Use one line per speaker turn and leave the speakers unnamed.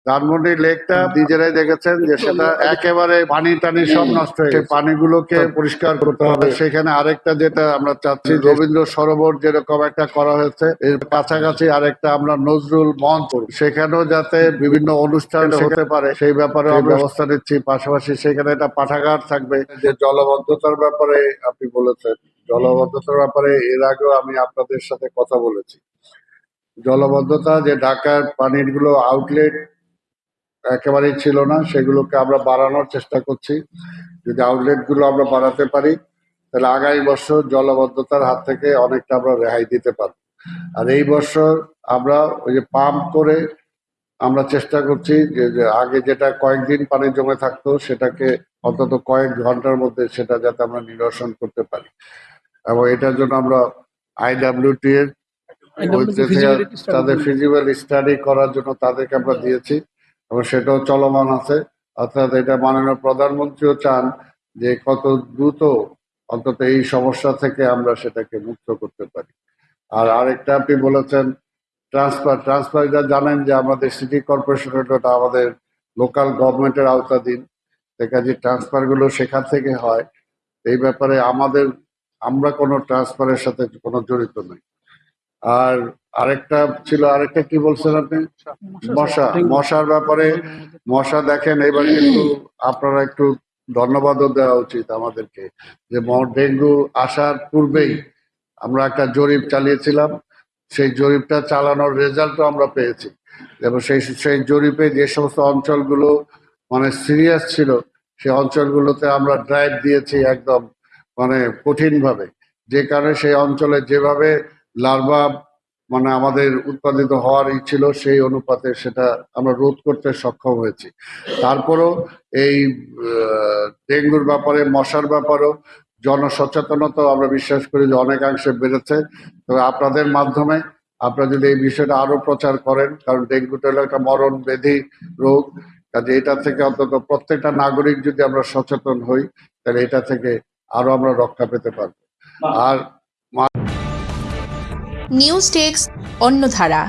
ধানমন্ডি লেকটা নিজেরাই দেখেছেন যে সেটা একেবারে পানি টানি সব নষ্ট হয়ে গেছে। পানিগুলোকে পরিষ্কার করতে হবে। সেখানে আরেকটা যেটা আমরা চাচ্ছি, রবীন্দ্র সরোবর যেরকম একটা করা হয়েছে, এর কাছাকাছি আরেকটা আমরা নজরুল মঞ্চ, সেখানেও যাতে বিভিন্ন অনুষ্ঠান হতে পারে সেই ব্যাপারে ব্যবস্থা নিচ্ছি। পাশাপাশি সেখানে একটা পাঠাগার থাকবে। যে জলবদ্ধতার ব্যাপারে আপনি বলেছেন, জলবদ্ধতার ব্যাপারে এর আগেও আমি আপনাদের সাথে কথা বলেছি। জলবদ্ধতা যে ঢাকার পানির গুলো আউটলেট একেবারেই ছিল না, সেগুলোকে আমরা বাড়ানোর চেষ্টা করছি। যদি আউটলেট গুলো আমরা বাড়াতে পারি তাহলে আগামী বছর জলবদ্ধতার হাত থেকে অনেকটা আমরা রেহাই দিতে পারবো। আর এই বছর আমরা ওই যে পাম্প করে আমরা চেষ্টা করছি যে আগে যেটা কয়েকদিন পানি জমে থাকতো সেটাকে অন্তত কয়েক ঘন্টার মধ্যে সেটা যাতে আমরা নিরসন করতে পারি। এবং এটার জন্য আমরা IWT এর তাদের ফিজিবল স্টাডি করার জন্য তাদেরকে আমরা দিয়েছি এবং সেটাও চলমান আছে। অর্থাৎ এটা মাননীয় প্রধানমন্ত্রীও চান যে কত দ্রুত অন্তত এই সমস্যা থেকে আমরা সেটাকে মুক্ত করতে পারি। আর আরেকটা আপনি বলেছেন ট্রান্সফার যা জানেন যে আমাদের সিটি কর্পোরেশনটা আমাদের লোকাল গভর্নমেন্টের আওতাধীন, কাজে ট্রান্সফার গুলো সেখান থেকে হয়। এই ব্যাপারে আমরা কোনো ট্রান্সফারের সাথে কোনো জড়িত নই। আর আরেকটা কি বলছেন আপনি? মশার ব্যাপারে মশা দেখেন এবার কিন্তু আপনারা একটু ধন্যবাদও দেওয়া উচিত আমাদেরকে যে ডেঙ্গু আসার পূর্বেই আমরা একটা জরিপ চালিয়েছিলাম। সেই জরিপটা চালানোর রেজাল্টও আমরা পেয়েছি এবং সেই জরিপে যে সমস্ত অঞ্চলগুলো মানে সিরিয়াস ছিল সেই অঞ্চলগুলোতে আমরা ড্রাইভ দিয়েছি একদম মানে কঠিনভাবে, যে কারণে সেই অঞ্চলে যেভাবে লার্ভা মানে আমাদের উৎপাদিত হওয়ার ছিল সেই অনুপাতে সেটা আমরা রোধ করতে সক্ষম হয়েছি। তারপরও এই ডেঙ্গুর ব্যাপারে মশার ব্যাপারেও জনসচেতনতা আমরা বিশ্বাস করি যে অনেকাংশে বেড়েছে। তবে আপনাদের মাধ্যমে আপনারা যদি এই বিষয়টা আরো প্রচার করেন, কারণ ডেঙ্গুটা হলো একটা মরণ ব্যাধি রোগ, কাজে এটা থেকে অন্তত প্রত্যেকটা নাগরিক যদি আমরা সচেতন হই তাহলে এটা থেকে আরো আমরা রক্ষা পেতে পারবো। আর
নিউজ ডেস্ক অন্যধারা।